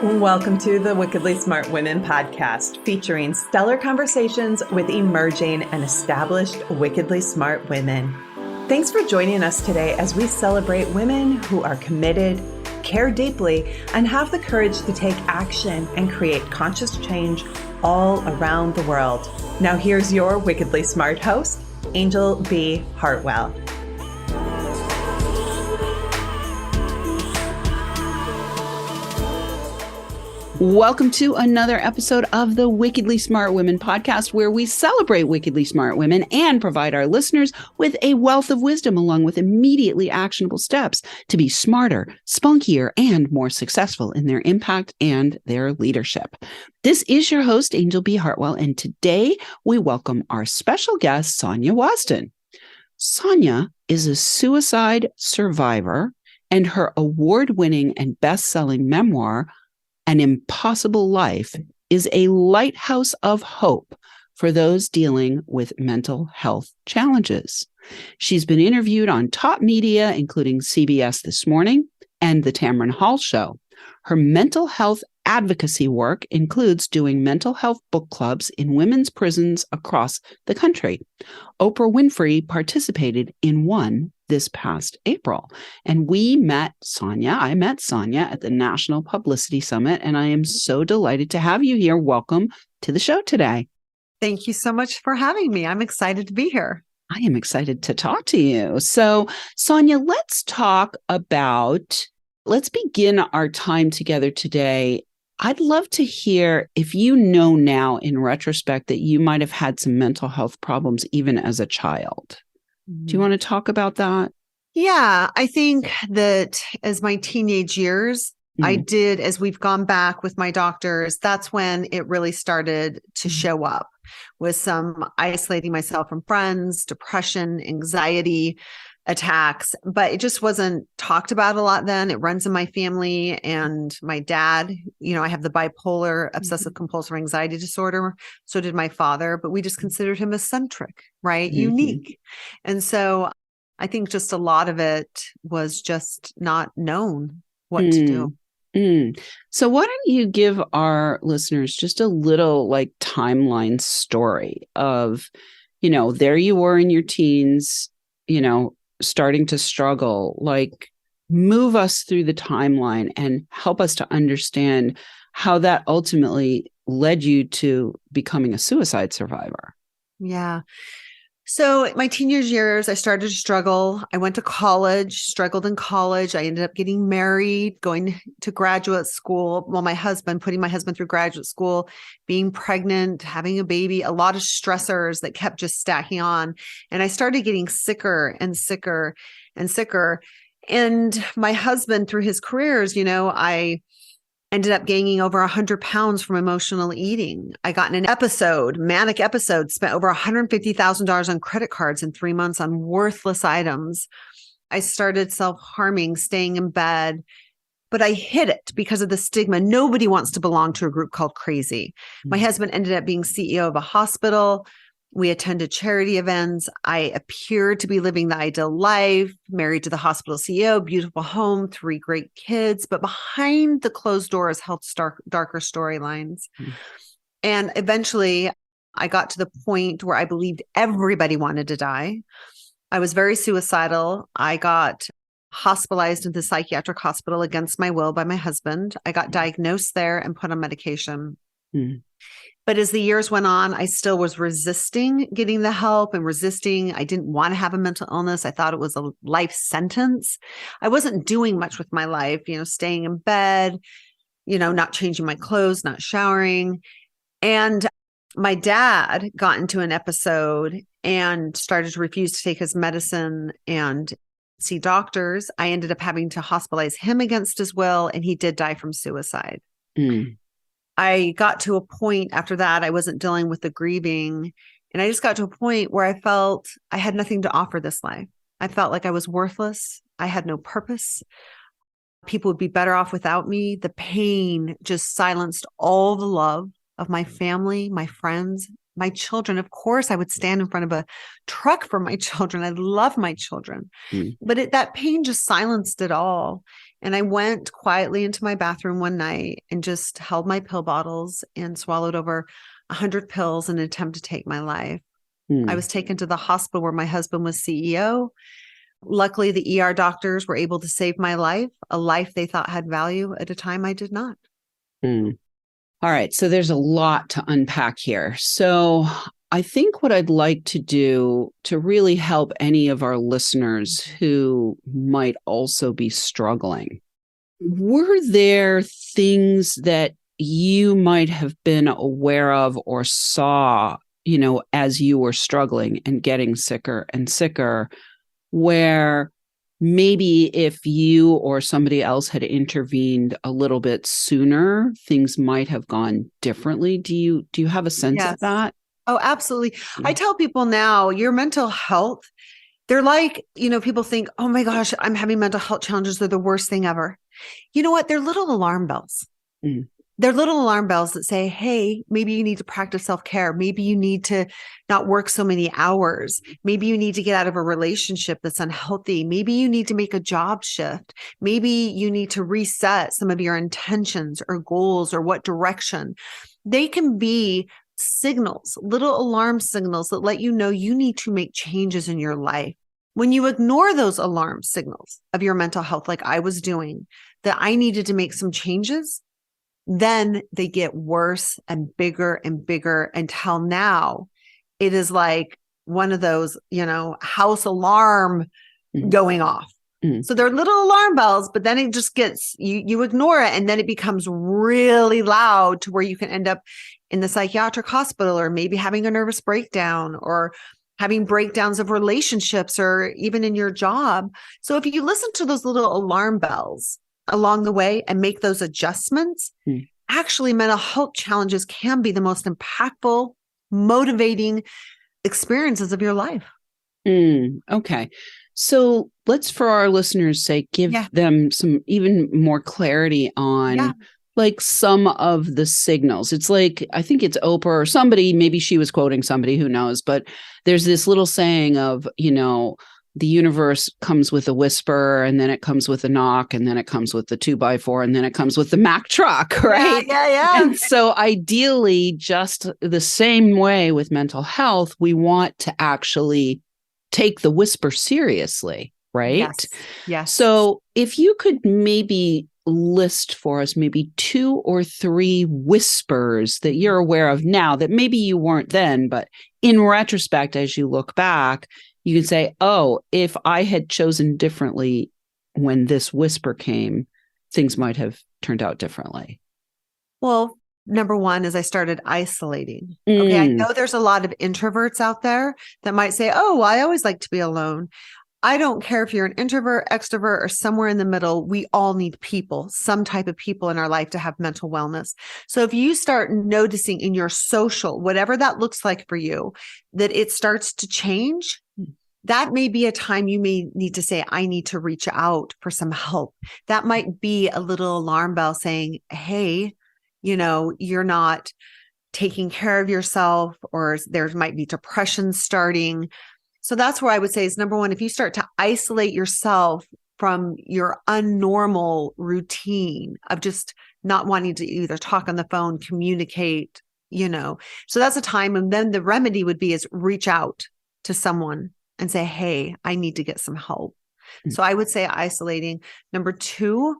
Welcome to the Wickedly Smart Women podcast, featuring stellar conversations with emerging and established wickedly smart women. Thanks for joining us today as we celebrate women who are committed, care deeply, and have the courage to take action and create conscious change all around the world. Now here's your wickedly smart host, Anjel B. Hartwell. Welcome to another episode of the Wickedly Smart Women podcast, where we celebrate wickedly smart women and provide our listeners with a wealth of wisdom along with immediately actionable steps to be smarter, spunkier, and more successful in their impact and their leadership. This is your host, Anjel B. Hartwell, and today we welcome our special guest, Sonja Wasden. Sonja is a suicide survivor, and her award-winning and best-selling memoir, An Impossible Life, is a lighthouse of hope for those dealing with mental health challenges. She's been interviewed on top media, including CBS This Morning and The Tamron Hall Show. Her mental health advocacy work includes doing mental health book clubs in women's prisons across the country. Oprah Winfrey participated in one this past April. And I met Sonja at the National Publicity Summit, and I am so delighted to have you here. Welcome to the show today. Thank you so much for having me. I'm excited to be here. I am excited to talk to you. So, Sonja, let's begin our time together today. I'd love to hear if you know now in retrospect that you might have had some mental health problems even as a child. Do you want to talk about that? Yeah, I think that as my teenage years, I did, as we've gone back with my doctors, that's when it really started to show up, with some isolating myself from friends, depression, anxiety attacks, but it just wasn't talked about a lot then. It runs in my family, and my dad, I have the bipolar obsessive compulsive anxiety disorder. So did my father, but we just considered him eccentric, right? Unique. And so I think just a lot of it was just not known what to do. So why don't you give our listeners just a little timeline story of, there you were in your teens, starting to struggle, move us through the timeline and help us to understand how that ultimately led you to becoming a suicide survivor. Yeah. So my teenage years, I started to struggle. I went to college, struggled in college. I ended up getting married, going to graduate school. Well, putting my husband through graduate school, being pregnant, having a baby, a lot of stressors that kept just stacking on. And I started getting sicker and sicker and sicker. And my husband, through his careers, I ended up gaining over 100 pounds from emotional eating. I got in an manic episode, spent over $150,000 on credit cards in 3 months on worthless items. I started self-harming, staying in bed, but I hid it because of the stigma. Nobody wants to belong to a group called crazy. My husband ended up being CEO of a hospital. We attended charity events. I appeared to be living the ideal life, married to the hospital CEO, beautiful home, 3 great kids, but behind the closed doors held darker storylines. And eventually I got to the point where I believed everybody wanted to die. I was very suicidal. I got hospitalized into the psychiatric hospital against my will by my husband. I got diagnosed there and put on medication. But as the years went on, I still was resisting getting the help and resisting. I didn't want to have a mental illness. I thought it was a life sentence. I wasn't doing much with my life, staying in bed, not changing my clothes, not showering. And my dad got into an episode and started to refuse to take his medicine and see doctors. I ended up having to hospitalize him against his will, and he did die from suicide. I got to a point after that, I wasn't dealing with the grieving. And I just got to a point where I felt I had nothing to offer this life. I felt like I was worthless. I had no purpose. People would be better off without me. The pain just silenced all the love of my family, my friends, my children. Of course, I would stand in front of a truck for my children. I love my children. But that pain just silenced it all. And I went quietly into my bathroom one night and just held my pill bottles and swallowed over 100 pills in an attempt to take my life. I was taken to the hospital where my husband was CEO. Luckily, the ER doctors were able to save my life, a life they thought had value at a time I did not. All right. So there's a lot to unpack here. So I think what I'd like to do to really help any of our listeners who might also be struggling, were there things that you might have been aware of or saw, as you were struggling and getting sicker and sicker, where maybe if you or somebody else had intervened a little bit sooner, things might have gone differently? Do you have a sense of that? Oh, absolutely. I tell people now, your mental health, they're like, people think, oh my gosh, I'm having mental health challenges. They're the worst thing ever. You know what? They're little alarm bells. They're little alarm bells that say, hey, maybe you need to practice self-care. Maybe you need to not work so many hours. Maybe you need to get out of a relationship that's unhealthy. Maybe you need to make a job shift. Maybe you need to reset some of your intentions or goals or what direction. They can be signals, little alarm signals that let you know you need to make changes in your life. When you ignore those alarm signals of your mental health, like I was doing, that I needed to make some changes, then they get worse and bigger until now it is like one of those, house alarm going off. So they're little alarm bells, but then it just gets, you ignore it. And then it becomes really loud to where you can end up in the psychiatric hospital, or maybe having a nervous breakdown, or having breakdowns of relationships, or even in your job. So if you listen to those little alarm bells along the way and make those adjustments, actually mental health challenges can be the most impactful, motivating experiences of your life. Okay. So let's, for our listeners' sake, give them some even more clarity on like some of the signals. It's like, I think it's Oprah or somebody, maybe she was quoting somebody, who knows, but there's this little saying of, the universe comes with a whisper, and then it comes with a knock, and then it comes with the 2x4, and then it comes with the Mack truck, right? Yeah. And so ideally, just the same way with mental health, we want to actually take the whisper seriously, right? Yes. So if you could maybe list for us maybe 2 or 3 whispers that you're aware of now that maybe you weren't then, but in retrospect, as you look back, you can say, oh, if I had chosen differently when this whisper came, things might have turned out differently. Well, number one is I started isolating. Okay. I know there's a lot of introverts out there that might say, oh, I always like to be alone. I don't care if you're an introvert, extrovert, or somewhere in the middle. We all need people, some type of people in our life to have mental wellness. So if you start noticing in your social, whatever that looks like for you, that it starts to change, that may be a time you may need to say, I need to reach out for some help. That might be a little alarm bell saying, hey, you're not taking care of yourself, or there might be depression starting. So that's where I would say is number one, if you start to isolate yourself from your unnormal routine of just not wanting to either talk on the phone, communicate, so that's a time. And then the remedy would be is reach out to someone and say, hey, I need to get some help. So I would say isolating. Number 2,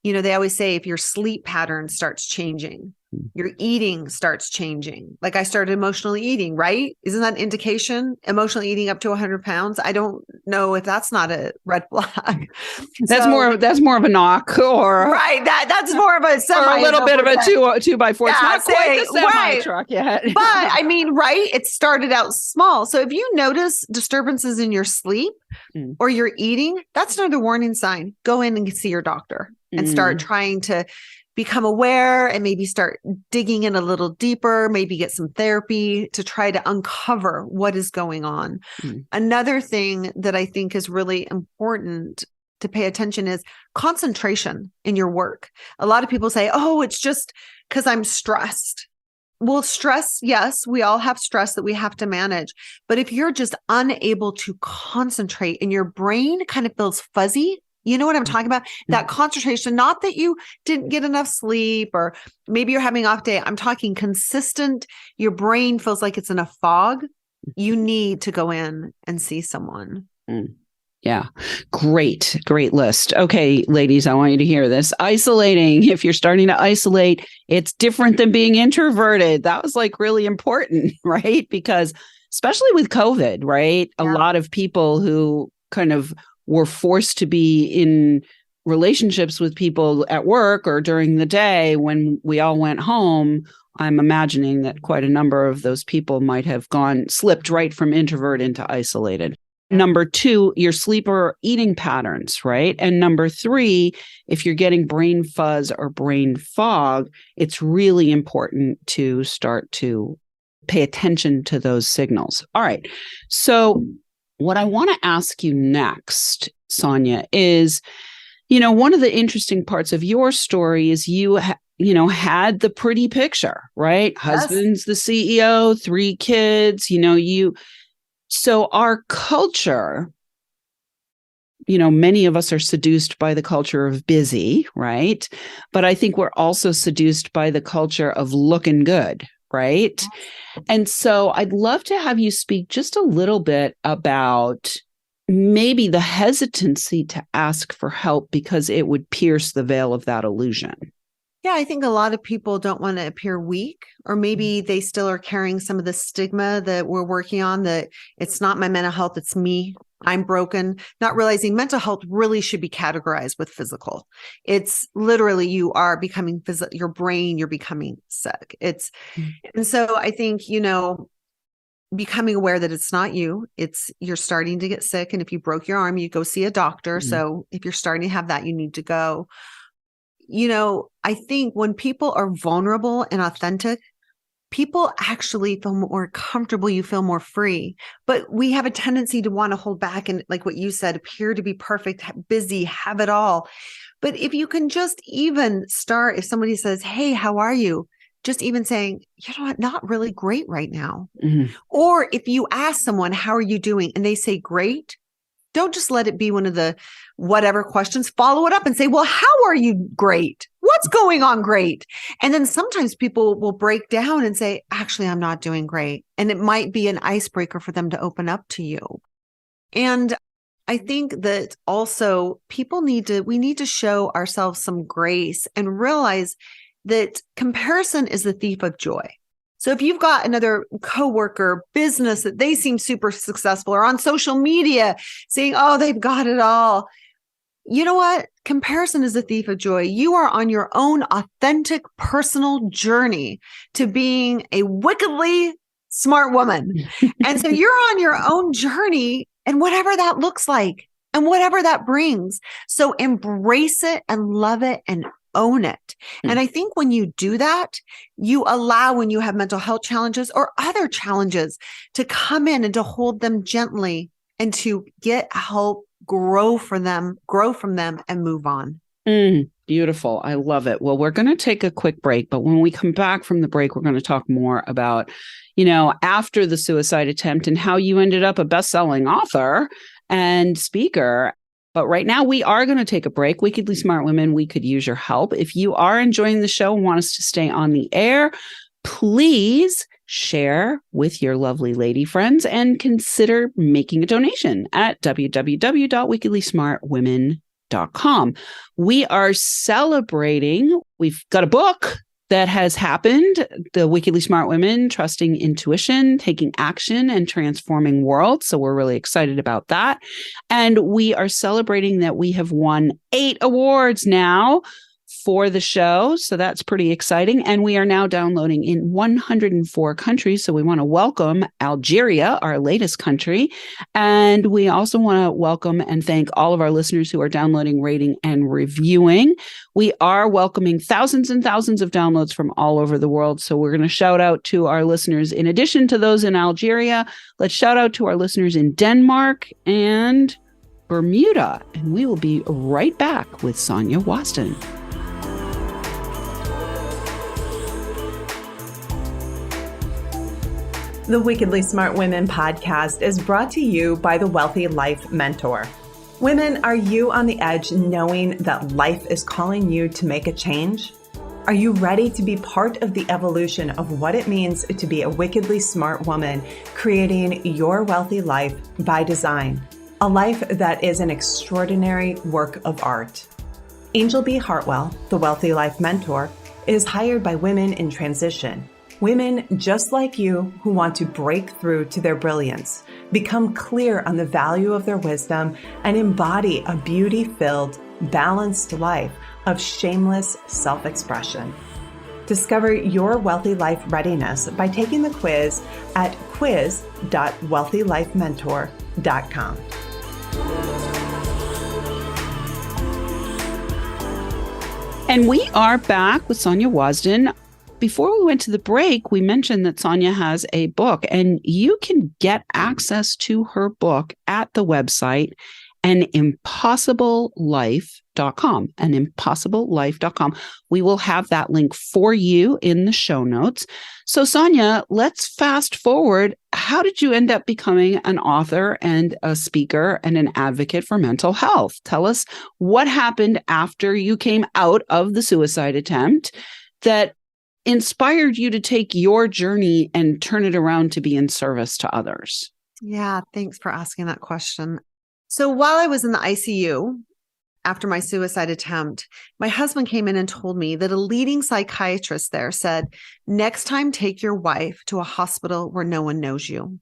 they always say if your sleep pattern starts changing, your eating starts changing. Like I started emotionally eating, right? Isn't that an indication? Emotionally eating up to 100 pounds. I don't know if that's not a red flag. That's more of a knock, or right. That's more of a or a little bit of a 2x4. It's not quite the semi truck yet. But I mean, right? It started out small. So if you notice disturbances in your sleep or your eating, that's another warning sign. Go in and see your doctor and start trying to become aware and maybe start digging in a little deeper, maybe get some therapy to try to uncover what is going on. Another thing that I think is really important to pay attention is concentration in your work. A lot of people say, oh, it's just because I'm stressed. Well, stress, yes, we all have stress that we have to manage. But if you're just unable to concentrate and your brain kind of feels fuzzy, you know what I'm talking about? That concentration, not that you didn't get enough sleep or maybe you're having an off day. I'm talking consistent. Your brain feels like it's in a fog. You need to go in and see someone. Yeah. Great list. Okay, ladies, I want you to hear this. Isolating. If you're starting to isolate, it's different than being introverted. That was like really important, right? Because especially with COVID, right? Yeah. A lot of people who kind of were forced to be in relationships with people at work or during the day when we all went home. I'm imagining that quite a number of those people might have slipped right from introvert into isolated. Number 2, your sleep or eating patterns, right? And number 3, if you're getting brain fuzz or brain fog, it's really important to start to pay attention to those signals. All right. So what I want to ask you next, Sonja, is, one of the interesting parts of your story is you had the pretty picture, right? Yes. Husband's the CEO, 3 kids, So our culture, many of us are seduced by the culture of busy, right? But I think we're also seduced by the culture of looking good, right? And so I'd love to have you speak just a little bit about maybe the hesitancy to ask for help because it would pierce the veil of that illusion. Yeah, I think a lot of people don't want to appear weak, or maybe they still are carrying some of the stigma that we're working on, that it's not my mental health, it's me. I'm broken, not realizing mental health really should be categorized with physical. It's literally you are becoming your brain, you're becoming sick. And so I think, becoming aware that it's not you, you're starting to get sick. And if you broke your arm, you go see a doctor. Mm-hmm. So if you're starting to have that, you need to go. I think when people are vulnerable and authentic, people actually feel more comfortable. You feel more free, but we have a tendency to want to hold back and, like what you said, appear to be perfect, busy, have it all. But if you can just even start, if somebody says, "Hey, how are you?" Just even saying, not really great right now. Mm-hmm. Or if you ask someone, "How are you doing?" and they say, "Great." Don't just let it be one of the whatever questions. Follow it up and say, "Well, how are you great? What's going on great?" And then sometimes people will break down and say, "Actually, I'm not doing great." And it might be an icebreaker for them to open up to you. And I think that also we need to show ourselves some grace and realize that comparison is the thief of joy. So if you've got another coworker, business that they seem super successful, or on social media saying, "Oh, they've got it all." You know what? Comparison is a thief of joy. You are on your own authentic personal journey to being a wickedly smart woman. And so you're on your own journey, and whatever that looks like and whatever that brings. So embrace it and love it and own it. And I think when you do that, you allow, when you have mental health challenges or other challenges, to come in and to hold them gently and to get help, grow from them and move on. Beautiful. I love it. Well, we're going to take a quick break, but when we come back from the break, we're going to talk more about, after the suicide attempt and how you ended up a best-selling author and speaker. But right now we are going to take a break. Wickedly Smart Women, we could use your help. If you are enjoying the show and want us to stay on the air, please share with your lovely lady friends and consider making a donation at www.wickedlysmartwomen.com. We are celebrating. We've got a book that has happened, The Wickedly Smart Women, Trusting Intuition, Taking Action, and Transforming Worlds. So we're really excited about that. And we are celebrating that we have won 8 awards now for the show. So that's pretty exciting. And we are now downloading in 104 countries. So we want to welcome Algeria, our latest country. And we also want to welcome and thank all of our listeners who are downloading, rating, and reviewing. We are welcoming thousands and thousands of downloads from all over the world. So we're going to shout out to our listeners. In addition to those in Algeria, let's shout out to our listeners in Denmark and Bermuda. And we will be right back with Sonja Wasden. The Wickedly Smart Women podcast is brought to you by the Wealthy Life Mentor. Women, are you on the edge knowing that life is calling you to make a change? Are you ready to be part of the evolution of what it means to be a wickedly smart woman, creating your wealthy life by design? A life that is an extraordinary work of art. Anjel B. Hartwell, the Wealthy Life Mentor, is hired by women in transition. Women just like you who want to break through to their brilliance, become clear on the value of their wisdom, and embody a beauty-filled, balanced life of shameless self-expression. Discover your wealthy life readiness by taking the quiz at quiz.wealthylifementor.com. And we are back with Sonja Wasden. Before we went to the break, we mentioned that Sonja has a book, and you can get access to her book at the website animpossiblelife.com. Animpossiblelife.com. We will have that link for you in the show notes. So, Sonja, let's fast forward. How did you end up becoming an author and a speaker and an advocate for mental health? Tell us what happened after you came out of the suicide attempt that inspired you to take your journey and turn it around to be in service to others? Yeah, thanks for asking that question. So while I was in the ICU after my suicide attempt, my husband came in and told me that a leading psychiatrist there said, next time take your wife to a hospital where no one knows you.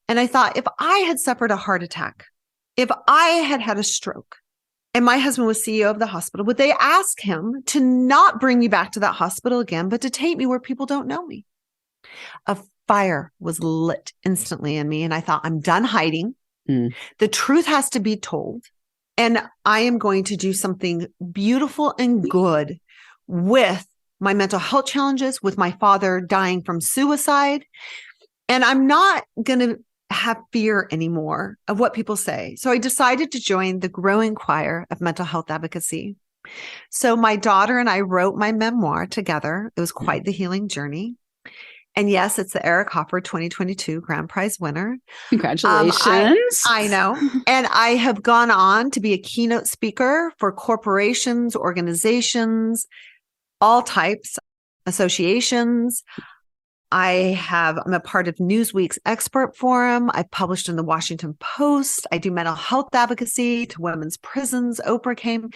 And I thought, if I had suffered a heart attack, if I had had a stroke, and my husband was CEO of the hospital, would they ask him to not bring me back to that hospital again, but to take me where people don't know me? A fire was lit instantly in me. And I thought, I'm done hiding. The truth has to be told. And I am going to do something beautiful and good with my mental health challenges, with my father dying from suicide. And I'm not going to have fear anymore of what people say. So I decided to join the growing choir of mental health advocacy. So my daughter and I wrote my memoir together. It was quite the healing journey. And yes, it's the Eric Hoffer 2022 Grand Prize winner. Congratulations. I know. And I have gone on to be a keynote speaker for corporations, organizations, all types, associations. I'm a part of Newsweek's expert forum. I published in the Washington Post. I do mental health advocacy to women's prisons. Oprah came.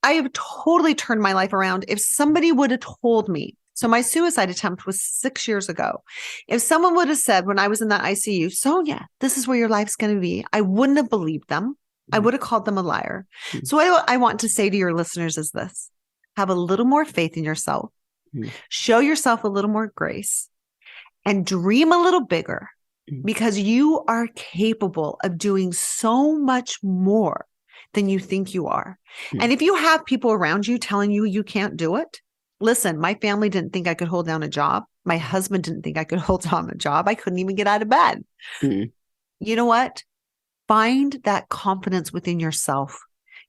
I have totally turned my life around. If somebody would have told me, so my suicide attempt was 6 years ago. If someone would have said when I was in that ICU, Sonja, this is where your life's going to be, I wouldn't have believed them. I would have called them a liar. So what I want to say to your listeners is this: have a little more faith in yourself, show yourself a little more grace, and dream a little bigger, because you are capable of doing so much more than you think you are. And if you have people around you telling you you can't do it, listen, my family didn't think I could hold down a job. My husband didn't think I could hold down a job. I couldn't even get out of bed. You know what? Find that confidence within yourself.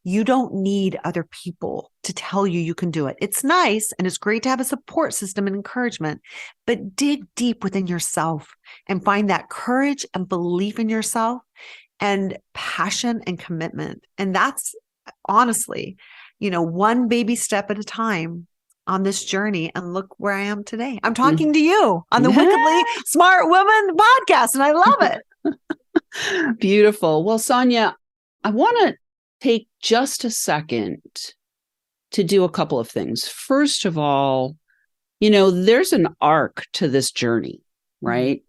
You don't need other people to tell you you can do it. It's nice and it's great to have a support system and encouragement, but dig deep within yourself and find that courage and belief in yourself and passion and commitment. And that's honestly, one baby step at a time on this journey. And look where I am today. I'm talking to you on the Wickedly Smart Women podcast, and I love it. Beautiful. Well, Sonja, I want to take just a second to do a couple of things. First of all, there's an arc to this journey, right?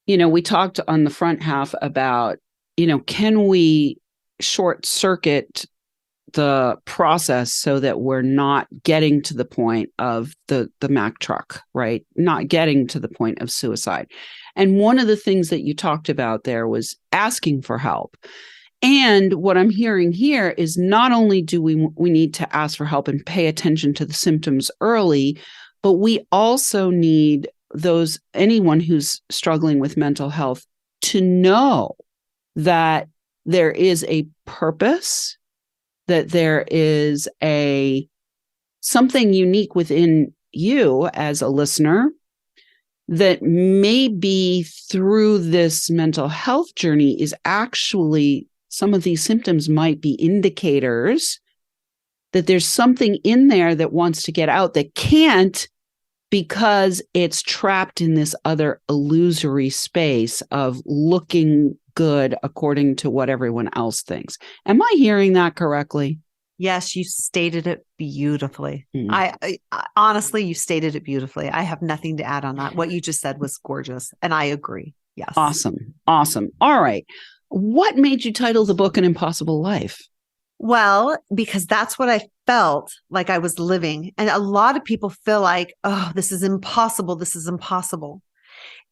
We talked on the front half about, can we short circuit the process so that we're not getting to the point of the Mack truck, right? Not getting to the point of suicide. And one of the things that you talked about there was asking for help. And what I'm hearing here is not only do we need to ask for help and pay attention to the symptoms early, but we also need anyone who's struggling with mental health to know that there is a purpose, that there is something unique within you as a listener that maybe through this mental health journey is actually some of these symptoms might be indicators that there's something in there that wants to get out that can't because it's trapped in this other illusory space of looking good according to what everyone else thinks. Am I hearing that correctly? Yes, you stated it beautifully. Mm. I honestly, you stated it beautifully. I have nothing to add on that. What you just said was gorgeous, and I agree. Yes. Awesome. All right. What made you title the book An Impossible Life? Well, because that's what I felt like I was living. And a lot of people feel like, oh, this is impossible. This is impossible.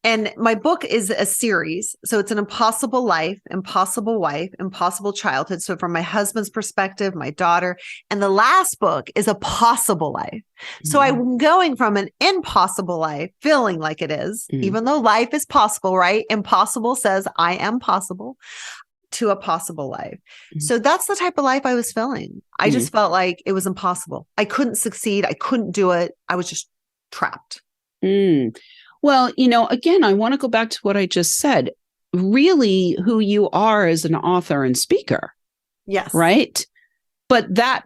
And my book is a series. So it's an impossible life, impossible wife, impossible childhood. So from my husband's perspective, my daughter, and the last book is a possible life. So I'm going from an impossible life, feeling like it is, even though life is possible, right? Impossible says I am possible, to a possible life. So that's the type of life I was feeling. I just felt like it was impossible. I couldn't succeed. I couldn't do it. I was just trapped. Well, again, I want to go back to what I just said. Really, who you are as an author and speaker. Yes. Right. But that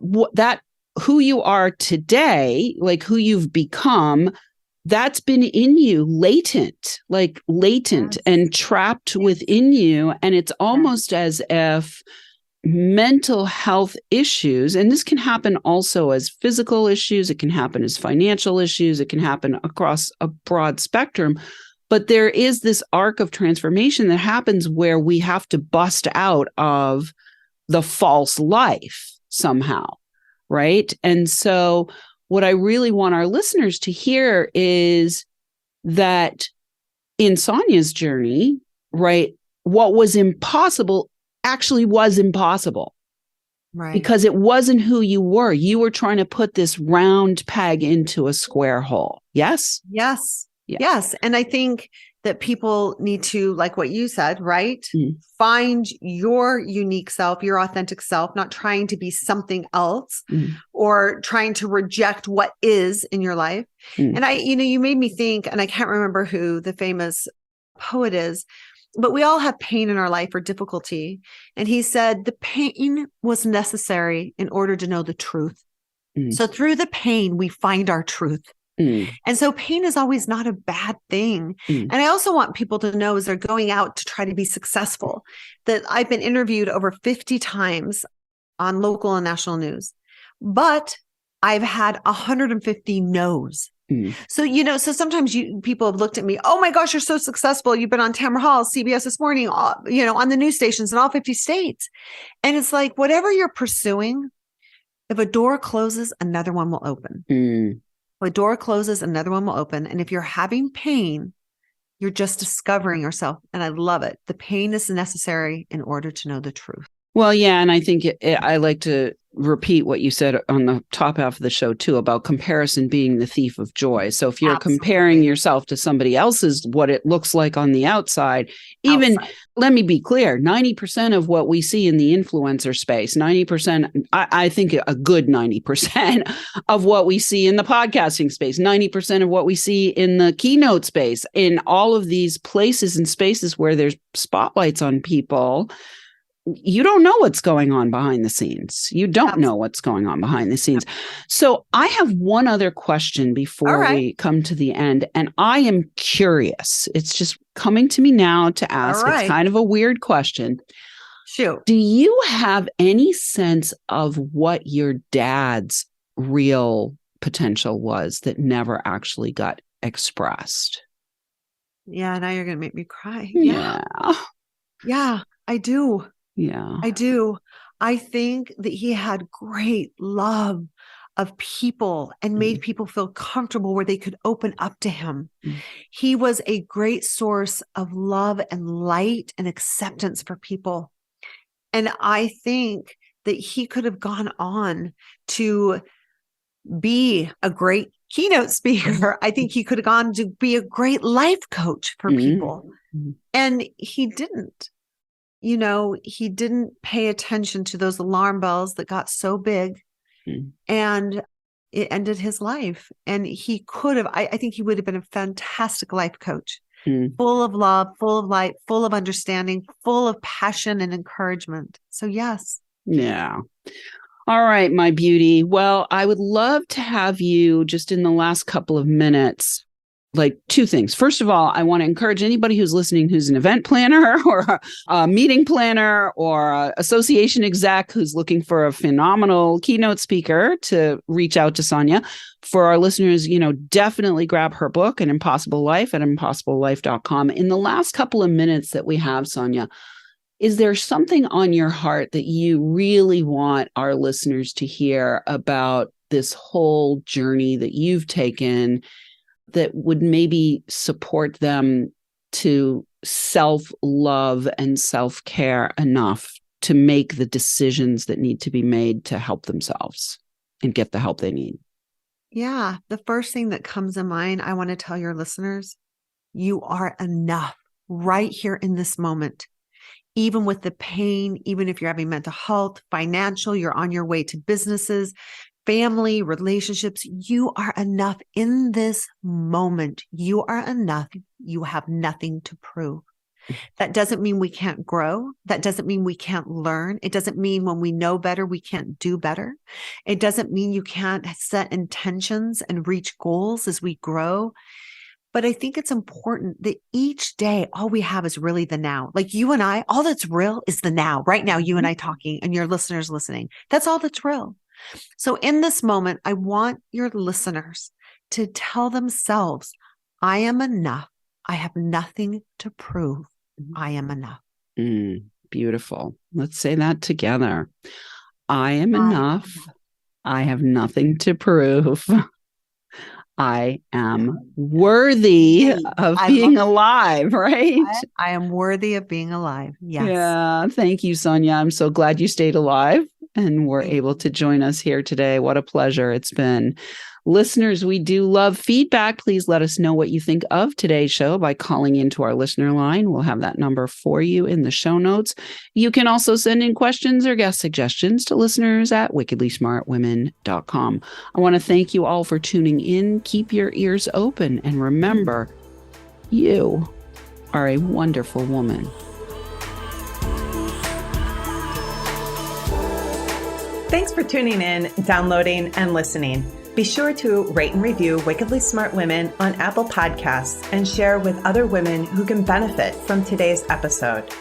who you are today, like who you've become, that's been in you latent yes. and trapped within you. And it's almost as if mental health issues, and this can happen also as physical issues, it can happen as financial issues, it can happen across a broad spectrum. But there is this arc of transformation that happens where we have to bust out of the false life somehow, right? And so what I really want our listeners to hear is that in Sonja's journey, right, what was impossible actually was impossible. Right. Because it wasn't who you were. You were trying to put this round peg into a square hole. Yes? Yes. Yes. And I think that people need to, like what you said, right? Find your unique self, your authentic self, not trying to be something else or trying to reject what is in your life. And you made me think, and I can't remember who the famous poet is, but we all have pain in our life or difficulty. And he said, the pain was necessary in order to know the truth. So through the pain, we find our truth. And so pain is always not a bad thing. And I also want people to know as they're going out to try to be successful, that I've been interviewed over 50 times on local and national news, but I've had 150 no's. So, so sometimes people have looked at me, oh my gosh, you're so successful. You've been on Tamron Hall, CBS This Morning, on the news stations in all 50 states. And it's like, whatever you're pursuing, if a door closes, another one will open. If a door closes, another one will open. And if you're having pain, you're just discovering yourself. And I love it. The pain is necessary in order to know the truth. Well, yeah. And I think I like to repeat what you said on the top half of the show too, about comparison being the thief of joy. So if you're comparing yourself to somebody else's, what it looks like on the outside, let me be clear, 90% of what we see in the influencer space, 90%, I think a good 90% of what we see in the podcasting space, 90% of what we see in the keynote space, in all of these places and spaces where there's spotlights on people, you don't know what's going on behind the scenes. You don't know what's going on behind the scenes. So I have one other question before we come to the end. And I am curious. It's just coming to me now to ask. It's kind of a weird question. Shoot. Do you have any sense of what your dad's real potential was that never actually got expressed? Yeah, now you're going to make me cry. Yeah. Yeah, I do. Yeah. I do. I think that he had great love of people and made people feel comfortable where they could open up to him. He was a great source of love and light and acceptance for people. And I think that he could have gone on to be a great keynote speaker. I think he could have gone to be a great life coach for people. And he didn't. He didn't pay attention to those alarm bells that got so big. And it ended his life. And he could have, I think he would have been a fantastic life coach, full of love, full of light, full of understanding, full of passion and encouragement. So yes. Yeah. All right, my beauty. Well, I would love to have you just in the last couple of minutes, like two things. First of all, I want to encourage anybody who's listening who's an event planner or a meeting planner or an association exec who's looking for a phenomenal keynote speaker to reach out to Sonja. For our listeners, definitely grab her book, An Impossible Life, at impossiblelife.com. In the last couple of minutes that we have, Sonja, is there something on your heart that you really want our listeners to hear about this whole journey that you've taken that would maybe support them to self-love and self-care enough to make the decisions that need to be made to help themselves and get the help they need? Yeah. The first thing that comes to mind, I want to tell your listeners, you are enough right here in this moment. Even with the pain, even if you're having mental health, financial, you're on your way to businesses, family, relationships, you are enough in this moment. You are enough. You have nothing to prove. That doesn't mean we can't grow. That doesn't mean we can't learn. It doesn't mean when we know better, we can't do better. It doesn't mean you can't set intentions and reach goals as we grow. But I think it's important that each day, all we have is really the now. Like you and I, all that's real is the now. Right now, you and I talking and your listeners listening. That's all that's real. So in this moment, I want your listeners to tell themselves, I am enough. I have nothing to prove. I am enough. Beautiful. Let's say that together. I am enough. I have nothing to prove. I am worthy of being alive, right? I am worthy of being alive. Yes. Yeah. Thank you, Sonja. I'm so glad you stayed alive and were able to join us here today. What a pleasure it's been. Listeners, we do love feedback. Please let us know what you think of today's show by calling into our listener line. We'll have that number for you in the show notes. You can also send in questions or guest suggestions to listeners at wickedlysmartwomen.com. I want to thank you all for tuning in. Keep your ears open and remember, you are a wonderful woman. Thanks for tuning in, downloading, and listening. Be sure to rate and review Wickedly Smart Women on Apple Podcasts and share with other women who can benefit from today's episode.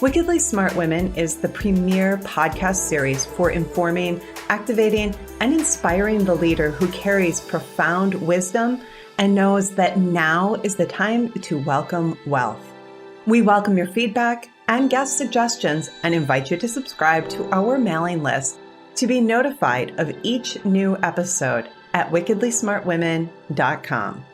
Wickedly Smart Women is the premier podcast series for informing, activating, and inspiring the leader who carries profound wisdom and knows that now is the time to welcome wealth. We welcome your feedback and guest suggestions and invite you to subscribe to our mailing list to be notified of each new episode at wickedlysmartwomen.com.